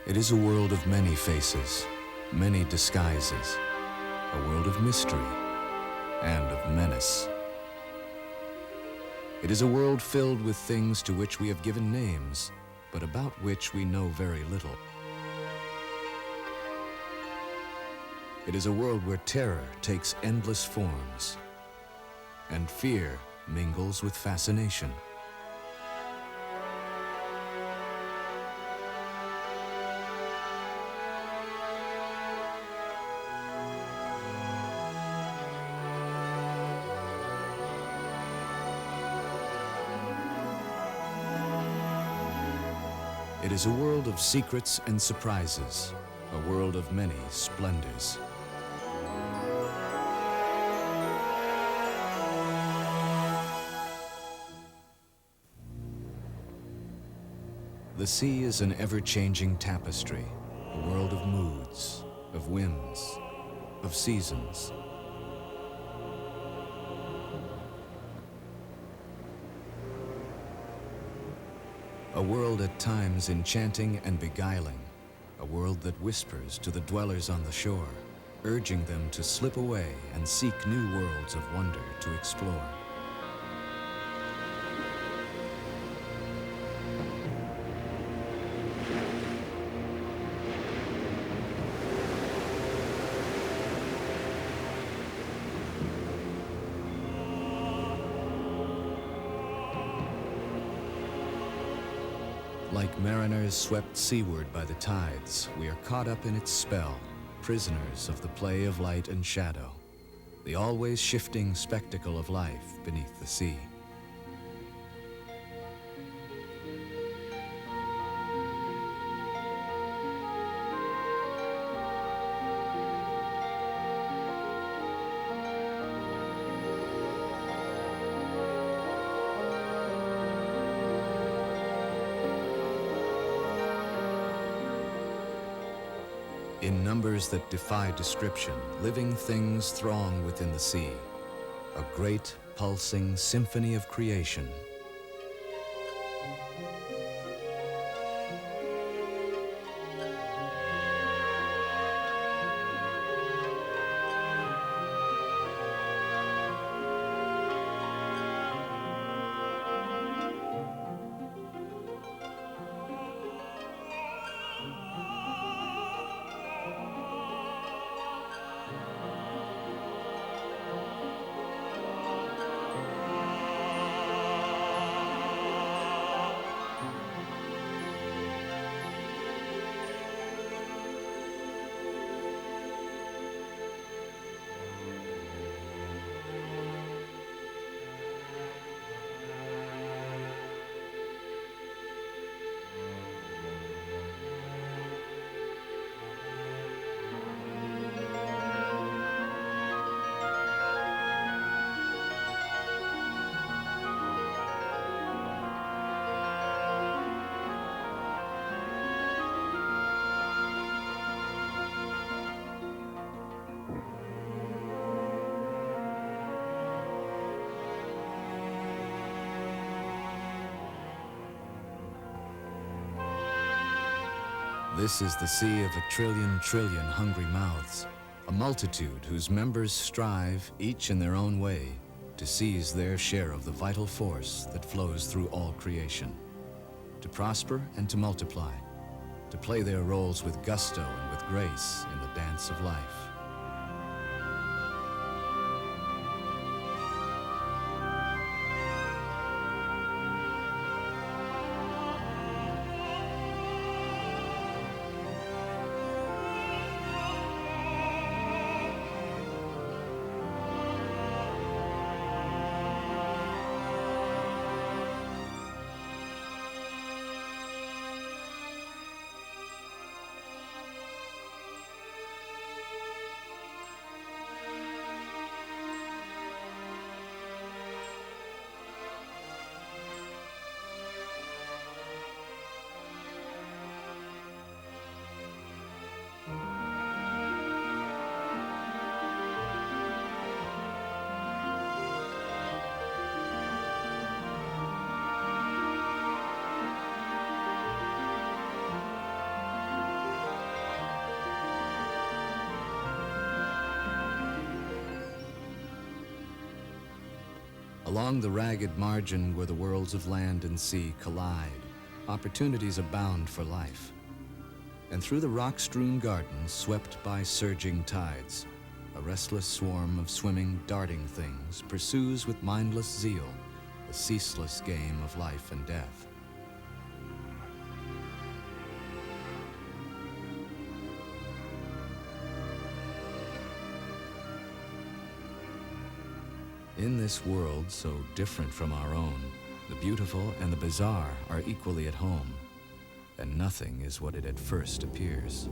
It is a world of many faces, many disguises, a world of mystery and of menace. It is a world filled with things to which we have given names, but about which we know very little. It is a world where terror takes endless forms, and fear mingles with fascination. It is a world of secrets and surprises, a world of many splendors. The sea is an ever-changing tapestry, a world of moods, of whims, of seasons. A world at times enchanting and beguiling, a world that whispers to the dwellers on the shore, urging them to slip away and seek new worlds of wonder to explore. Like mariners swept seaward by the tides, we are caught up in its spell, prisoners of the play of light and shadow, the always shifting spectacle of life beneath the sea. In numbers that defy description, living things throng within the sea, a great, pulsing symphony of creation. This is the sea of a trillion hungry mouths, a multitude whose members strive, each in their own way, to seize their share of the vital force that flows through all creation, to prosper and to multiply, to play their roles with gusto and with grace in the dance of life. Along the ragged margin where the worlds of land and sea collide, opportunities abound for life. And through the rock-strewn gardens swept by surging tides, a restless swarm of swimming, darting things pursues with mindless zeal the ceaseless game of life and death. In this world so different from our own, the beautiful and the bizarre are equally at home, and nothing is what it at first appears.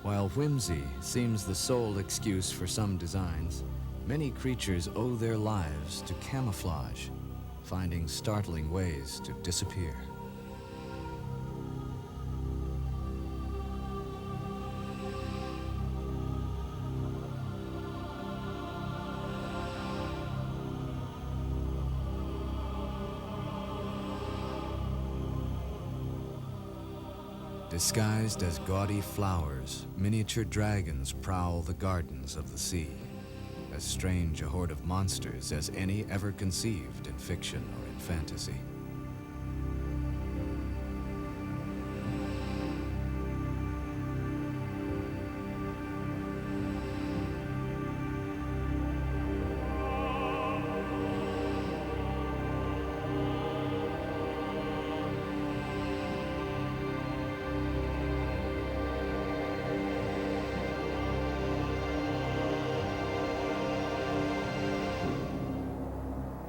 While whimsy seems the sole excuse for some designs, many creatures owe their lives to camouflage, finding startling ways to disappear. Disguised as gaudy flowers, miniature dragons prowl the gardens of the sea, as strange a horde of monsters as any ever conceived in fiction or in fantasy.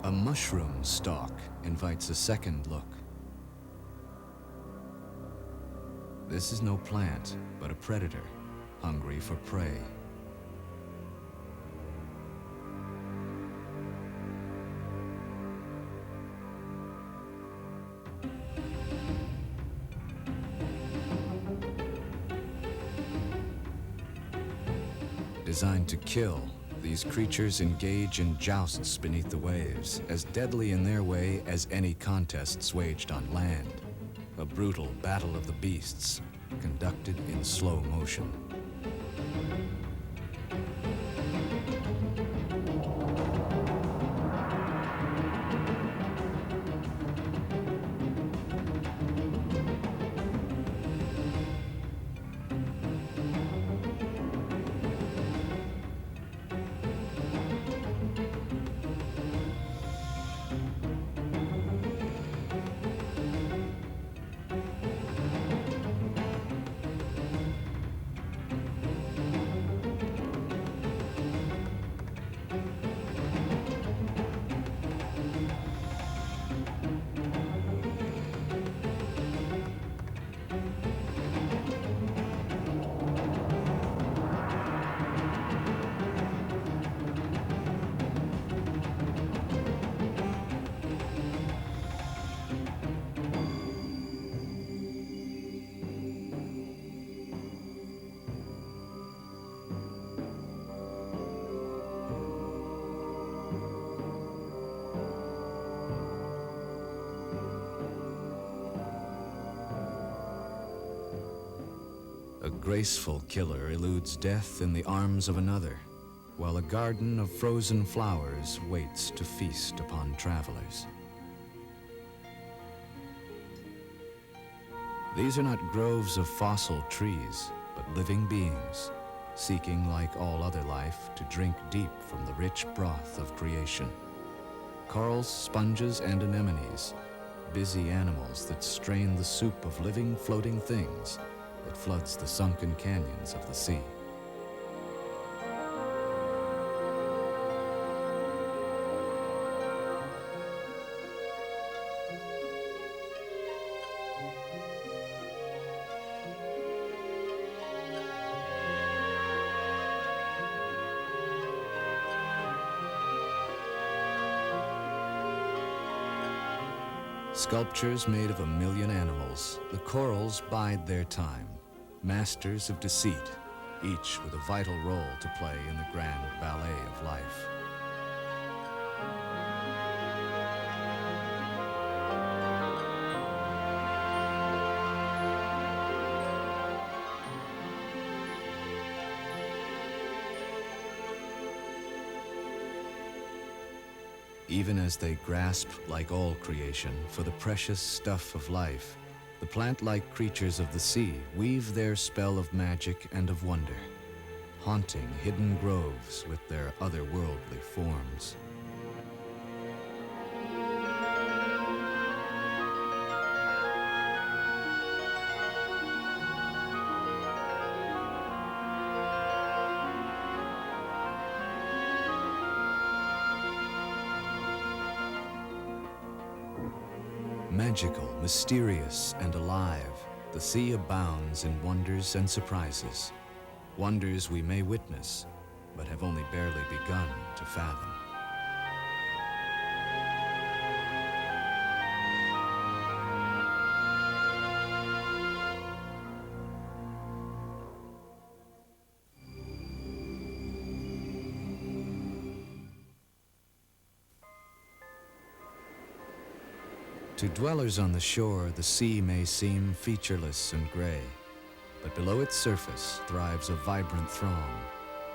A mushroom stalk invites a second look. This is no plant, but a predator, hungry for prey. Designed to kill, these creatures engage in jousts beneath the waves, as deadly in their way as any contests waged on land. A brutal battle of the beasts, conducted in slow motion. A graceful killer eludes death in the arms of another, while a garden of frozen flowers waits to feast upon travelers. These are not groves of fossil trees, but living beings, seeking, like all other life, to drink deep from the rich broth of creation. Corals, sponges, and anemones, busy animals that strain the soup of living, floating things that floods the sunken canyons of the sea. Sculptures made of a million animals, the corals bide their time, masters of deceit, each with a vital role to play in the grand ballet of life. Even as they grasp, like all creation, for the precious stuff of life, the plant-like creatures of the sea weave their spell of magic and of wonder, haunting hidden groves with their otherworldly forms. Magical, mysterious, and alive, the sea abounds in wonders and surprises. Wonders we may witness, but have only barely begun to fathom. To dwellers on the shore, the sea may seem featureless and gray, but below its surface thrives a vibrant throng,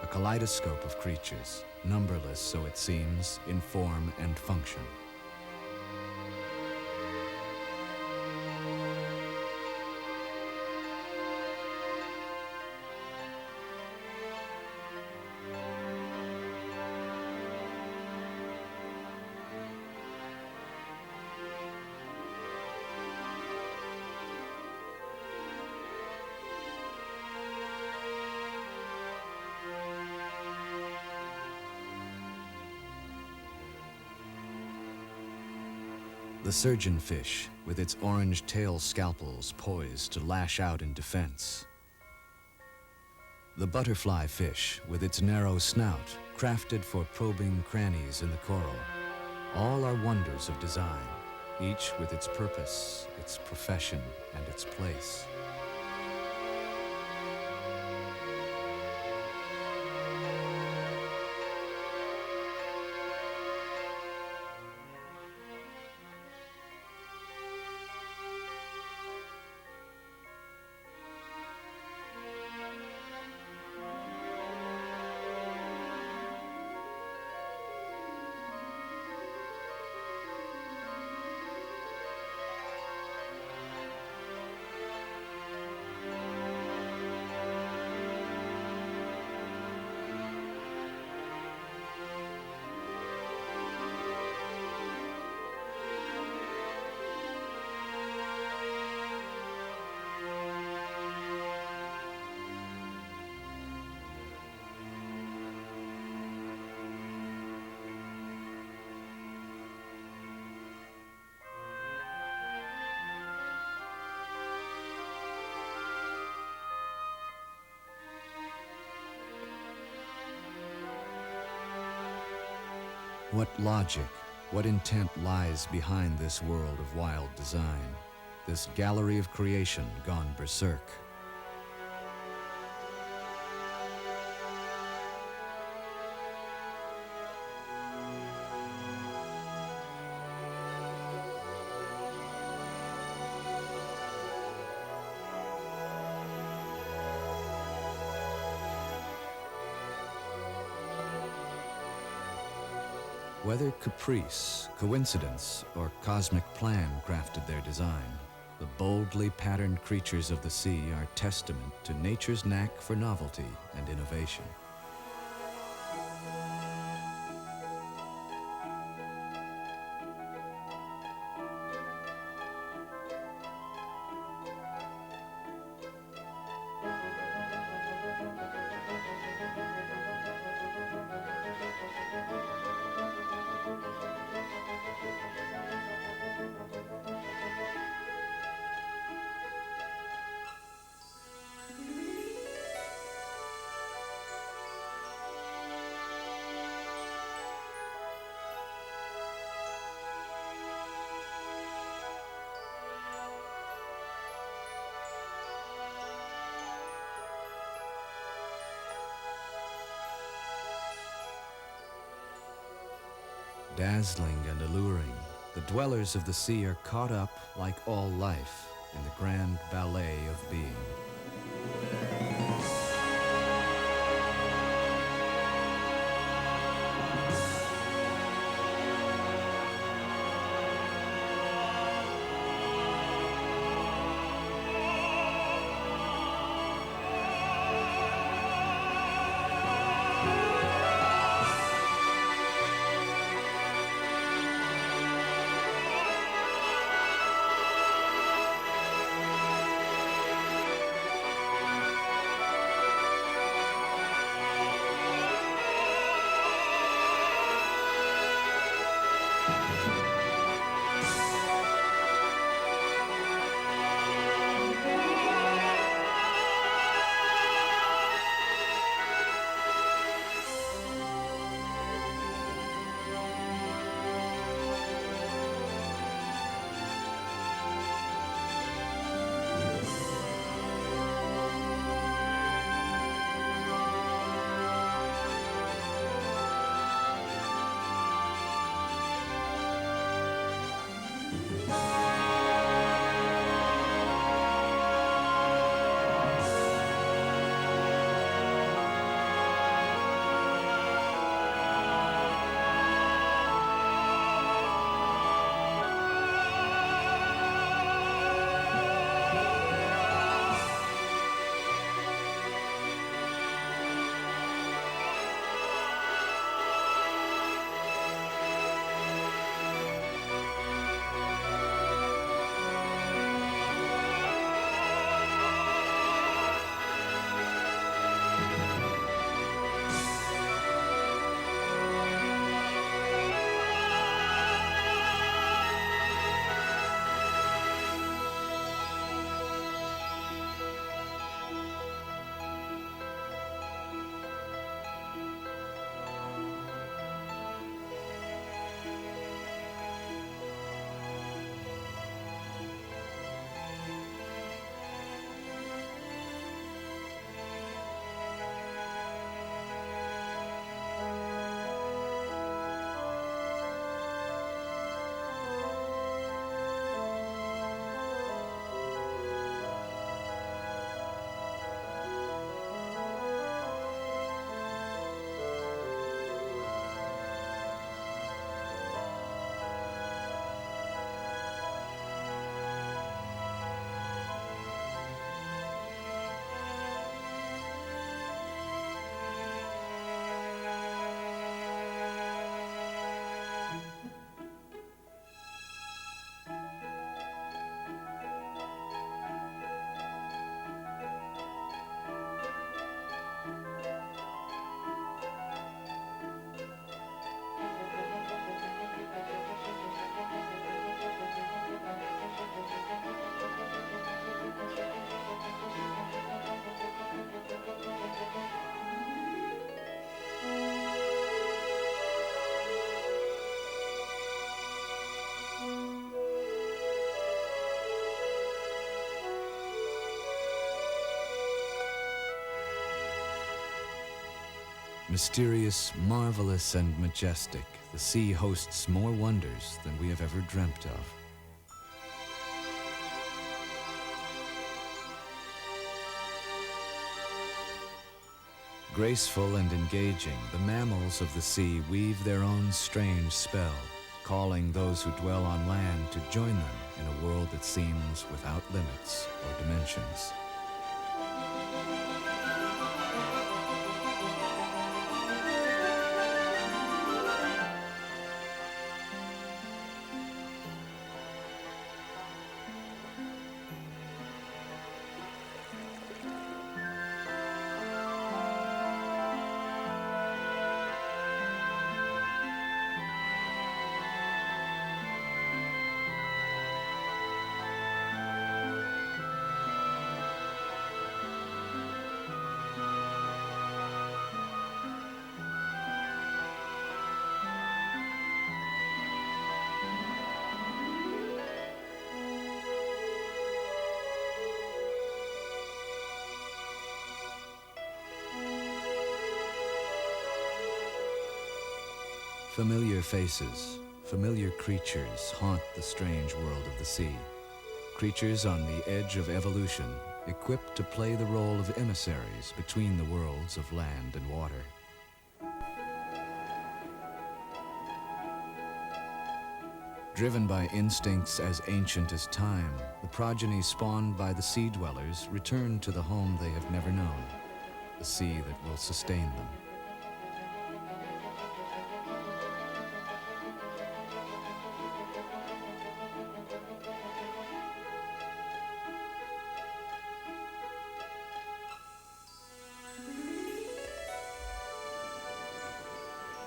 a kaleidoscope of creatures, numberless, so it seems, in form and function. The surgeonfish, with its orange tail scalpels poised to lash out in defense. The butterfly fish, with its narrow snout, crafted for probing crannies in the coral. All are wonders of design, each with its purpose, its profession, and its place. What logic, what intent lies behind this world of wild design, this gallery of creation gone berserk? Whether caprice, coincidence, or cosmic plan crafted their design, the boldly patterned creatures of the sea are testament to nature's knack for novelty and innovation. dazzling and alluring, the dwellers of the sea are caught up, like all life, in the grand ballet of being. Mysterious, marvelous, and majestic, the sea hosts more wonders than we have ever dreamt of. Graceful and engaging, the mammals of the sea weave their own strange spell, calling those who dwell on land to join them in a world that seems without limits or dimensions. Familiar faces, familiar creatures haunt the strange world of the sea. Creatures on the edge of evolution, equipped to play the role of emissaries between the worlds of land and water. Driven by instincts as ancient as time, the progeny spawned by the sea dwellers return to the home they have never known, the sea that will sustain them.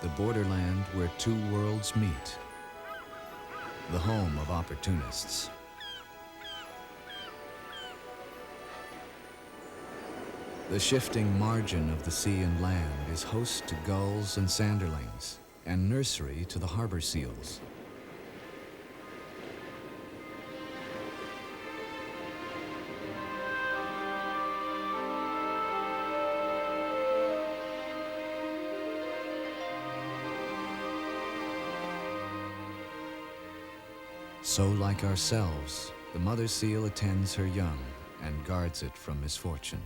The borderland where two worlds meet, the home of opportunists. The shifting margin of the sea and land is host to gulls and sanderlings, and nursery to the harbor seals. So, like ourselves, the mother seal attends her young and guards it from misfortune.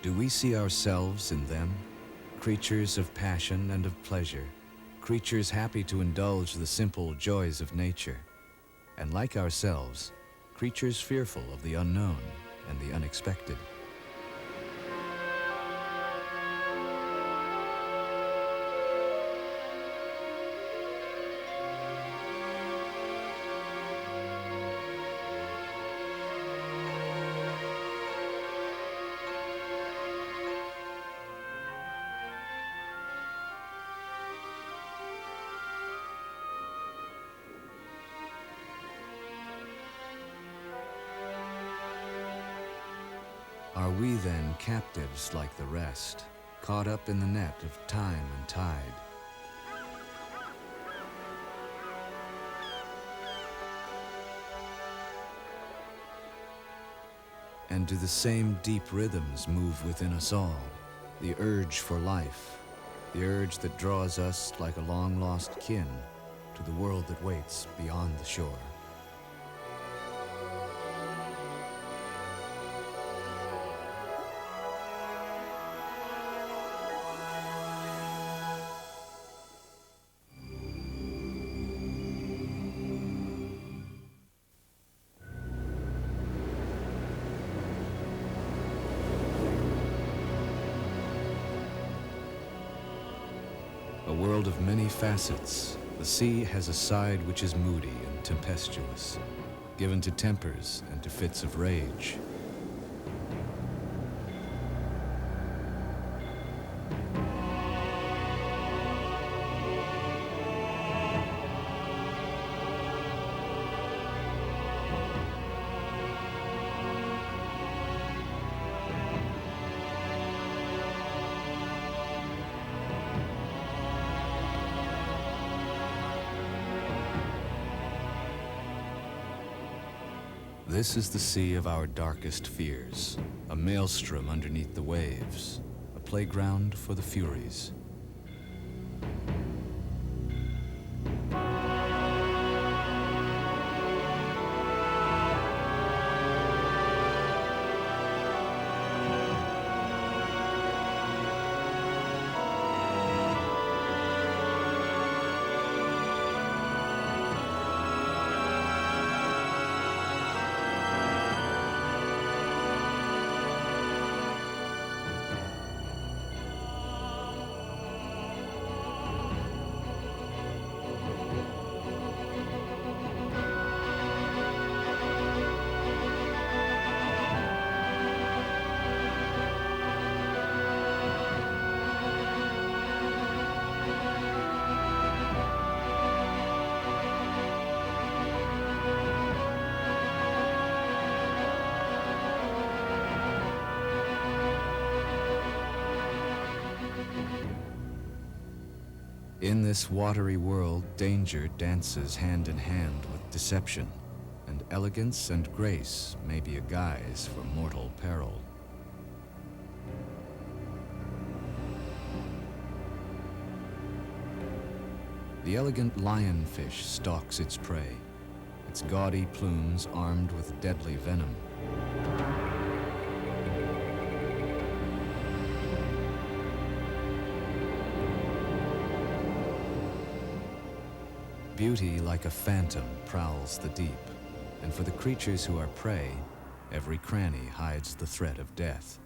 Do we see ourselves in them? Creatures of passion and of pleasure, creatures happy to indulge the simple joys of nature, and like ourselves, creatures fearful of the unknown and the unexpected. Are we then captives like the rest, caught up in the net of time and tide? And do the same deep rhythms move within us all, the urge for life, the urge that draws us like a long-lost kin to the world that waits beyond the shore? A world of many facets, the sea has a side which is moody and tempestuous, given to tempers and to fits of rage. This is the sea of our darkest fears, a maelstrom underneath the waves, a playground for the Furies. In this watery world, danger dances hand in hand with deception, and elegance and grace may be a guise for mortal peril. The elegant lionfish stalks its prey, its gaudy plumes armed with deadly venom. Beauty like a phantom prowls the deep, and for the creatures who are prey, every cranny hides the threat of death.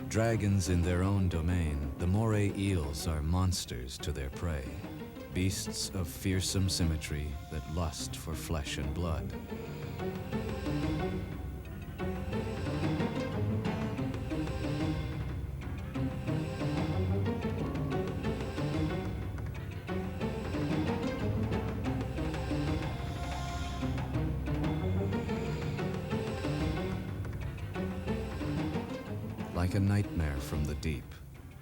Dragons in their own domain, the moray eels are monsters to their prey, beasts of fearsome symmetry that lust for flesh and blood. Like a nightmare from the deep,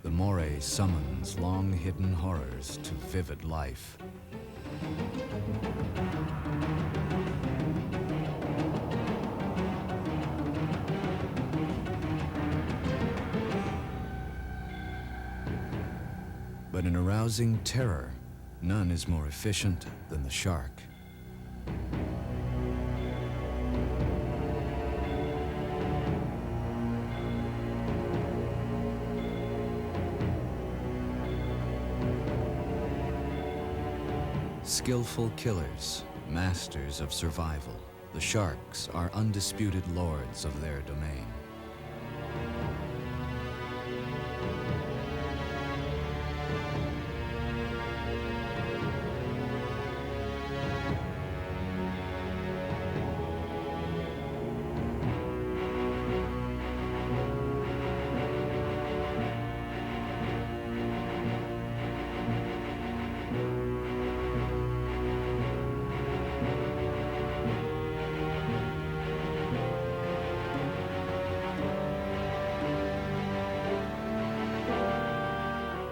the moray summons long-hidden horrors to vivid life. But in arousing terror, none is more efficient than the shark. Skillful killers, masters of survival, the sharks are undisputed lords of their domain.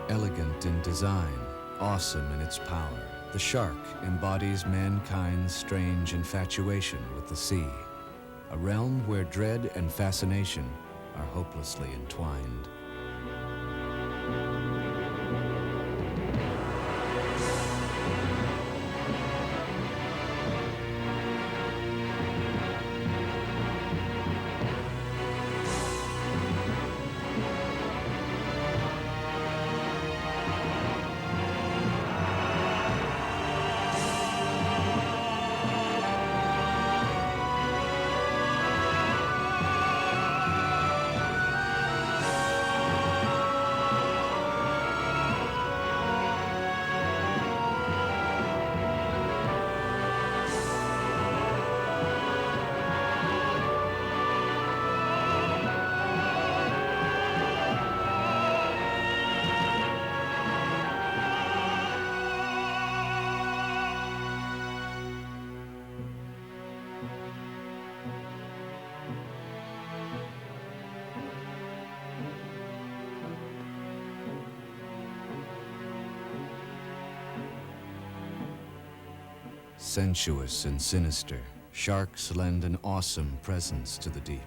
Elegant in design, awesome in its power, the shark embodies mankind's strange infatuation with the sea, a realm where dread and fascination are hopelessly entwined. Sensuous and sinister, sharks lend an awesome presence to the deep,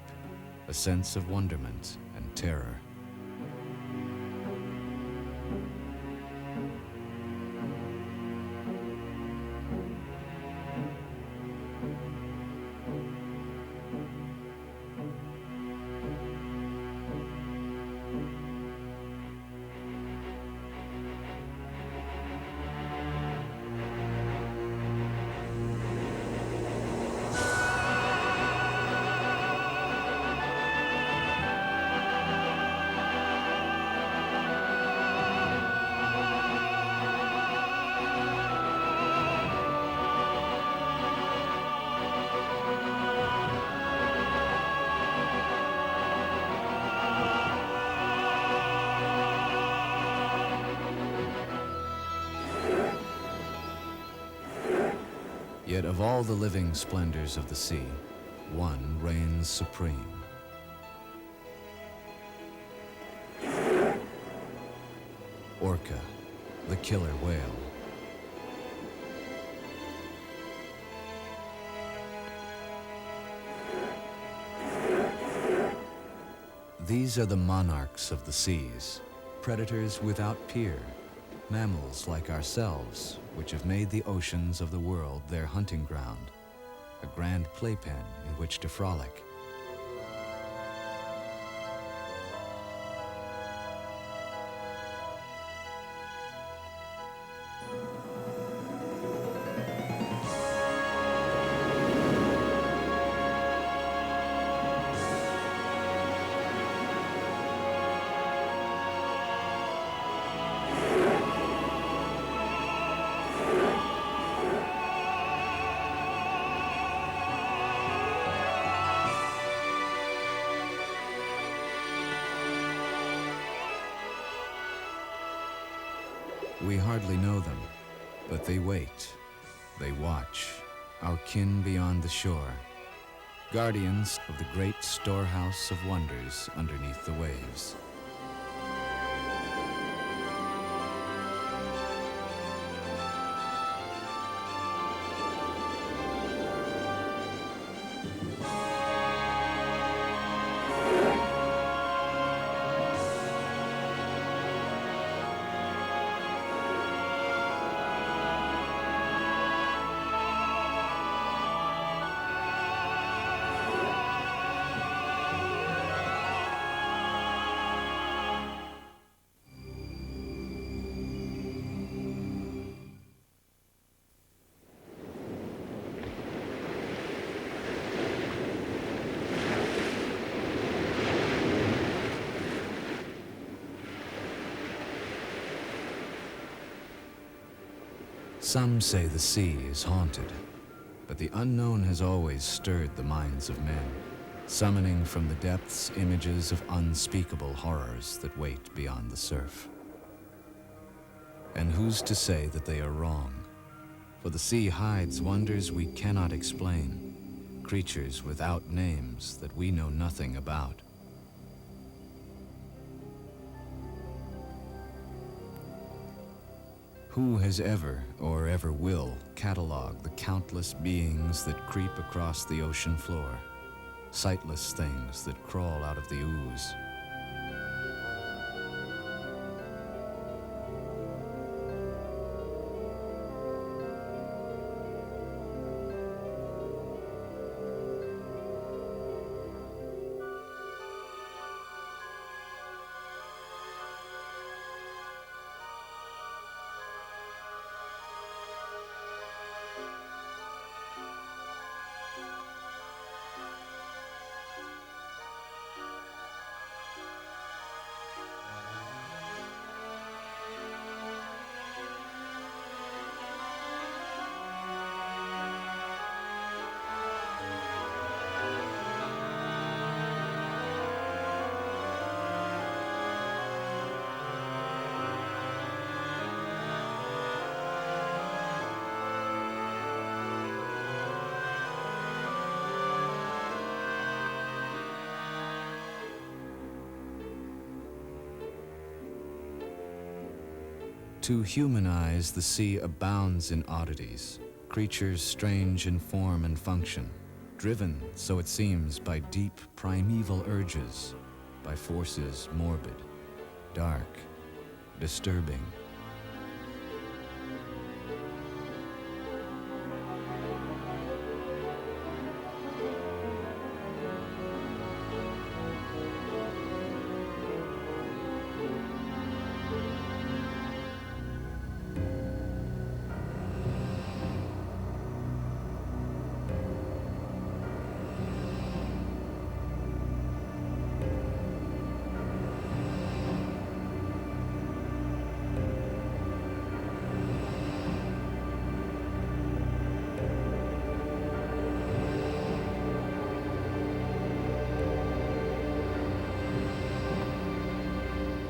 a sense of wonderment and terror. Yet of all the living splendors of the sea, one reigns supreme. Orca, the killer whale. These are the monarchs of the seas, predators without peer, mammals like ourselves, which have made the oceans of the world their hunting ground, a grand playpen in which to frolic. We hardly know them, but they wait, they watch, our kin beyond the shore, guardians of the great storehouse of wonders underneath the waves. Some say the sea is haunted, but the unknown has always stirred the minds of men, summoning from the depths images of unspeakable horrors that wait beyond the surf. And who's to say that they are wrong? For the sea hides wonders we cannot explain, creatures without names that we know nothing about. Who has ever, or ever will, catalog the countless beings that creep across the ocean floor, sightless things that crawl out of the ooze? To human eyes, the sea abounds in oddities, creatures strange in form and function, driven, so it seems, by deep primeval urges, by forces morbid, dark, disturbing.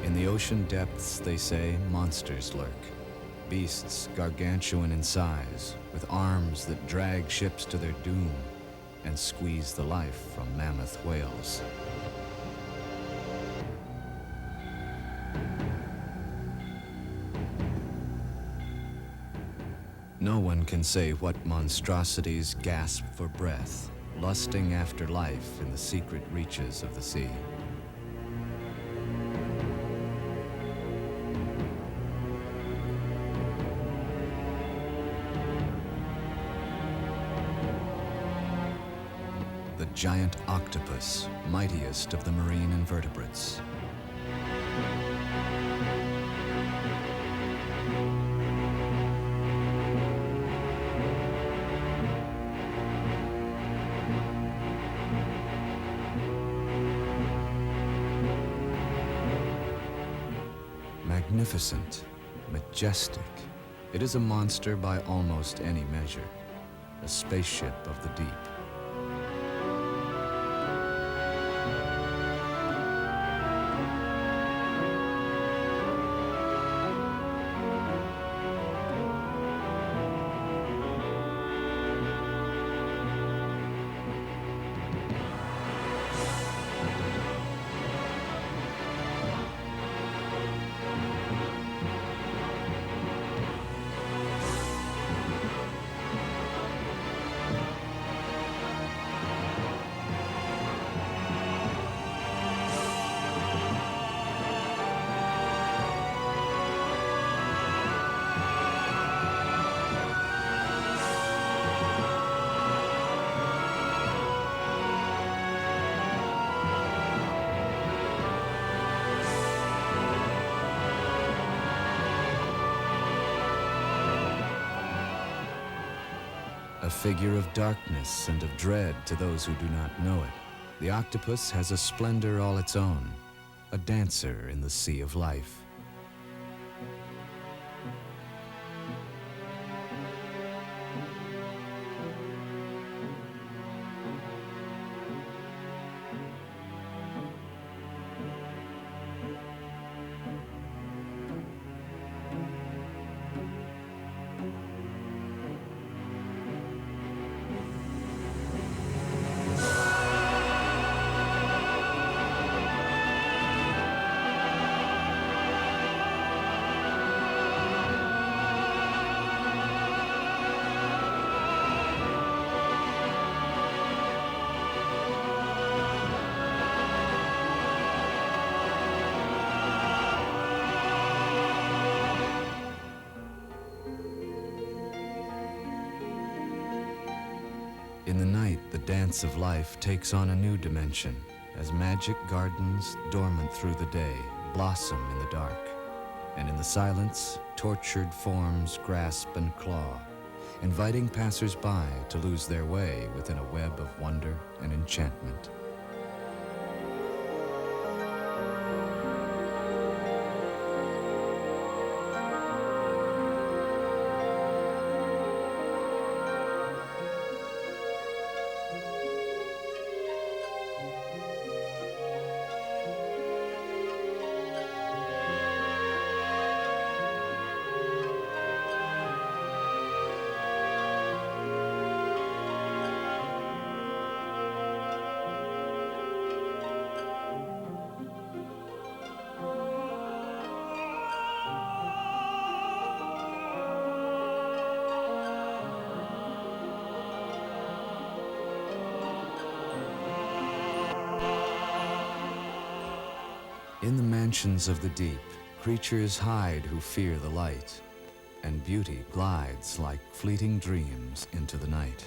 In the ocean depths, they say, monsters lurk, Beasts gargantuan in size, with arms that drag ships to their doom and squeeze the life from mammoth whales. No one can say what monstrosities gasp for breath, lusting after life in the secret reaches of the sea. The giant octopus, mightiest of the marine invertebrates. Magnificent, majestic, it is a monster by almost any measure, a spaceship of the deep. A figure of darkness and of dread to those who do not know it, the octopus has a splendor all its own, a dancer in the sea of life. In the night, the dance of life takes on a new dimension, as magic gardens, dormant through the day, blossom in the dark. And in the silence, tortured forms grasp and claw, inviting passers-by to lose their way within a web of wonder and enchantment. In the mansions of the deep, creatures hide who fear the light, and beauty glides like fleeting dreams into the night.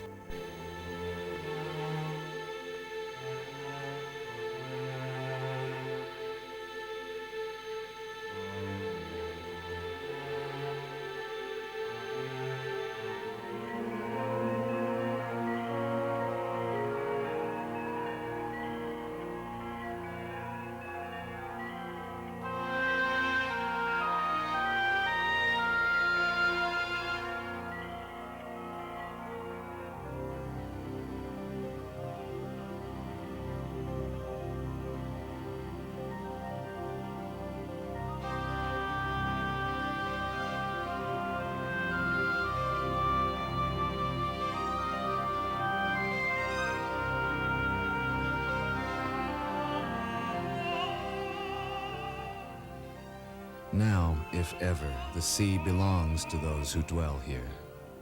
now, if ever, the sea belongs to those who dwell here,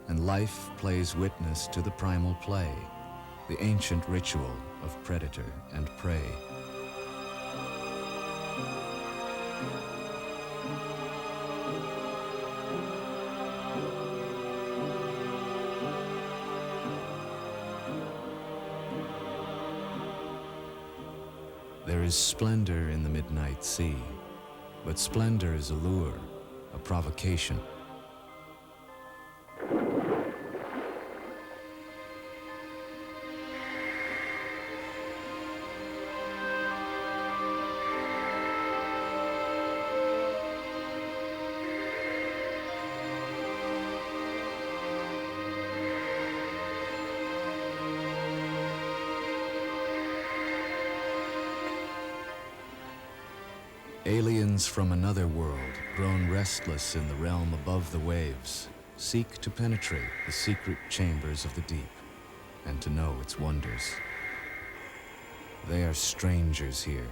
and life plays witness to the primal play, the ancient ritual of predator and prey. There is splendor in the midnight sea, but splendor is a lure, a provocation. Aliens from another world, grown restless in the realm above the waves, seek to penetrate the secret chambers of the deep and to know its wonders. They are strangers here,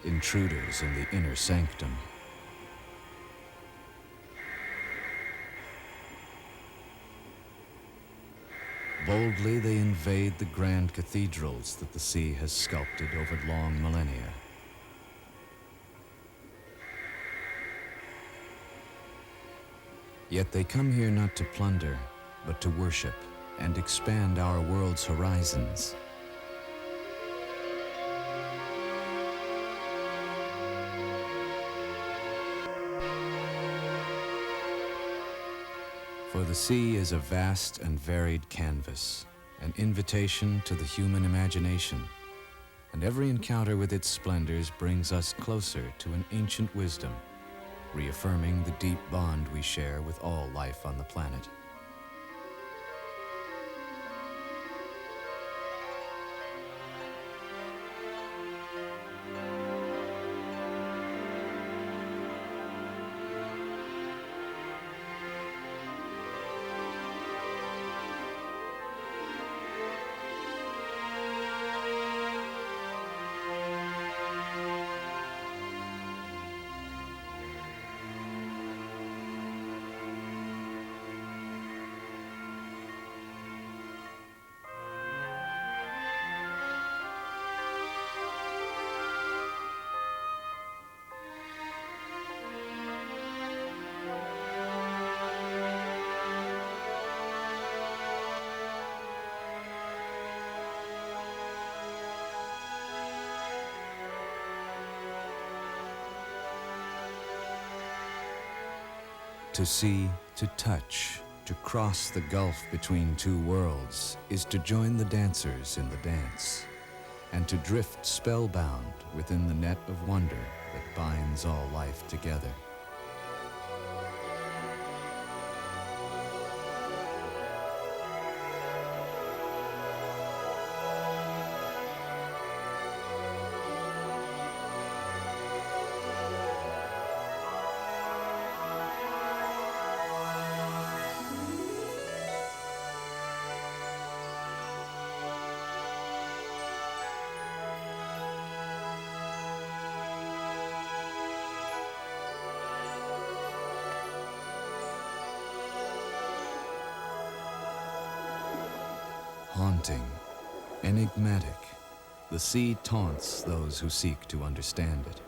intruders in the inner sanctum. Boldly they invade the grand cathedrals that the sea has sculpted over long millennia. Yet they come here not to plunder, but to worship and expand our world's horizons. For the sea is a vast and varied canvas, an invitation to the human imagination, and every encounter with its splendors brings us closer to an ancient wisdom, reaffirming the deep bond we share with all life on the planet. To see, to touch, to cross the gulf between two worlds is to join the dancers in the dance, and to drift spellbound within the net of wonder that binds all life together. Haunting, enigmatic, the sea taunts those who seek to understand it,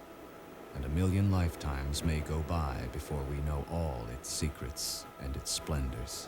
and a million lifetimes may go by before we know all its secrets and its splendors.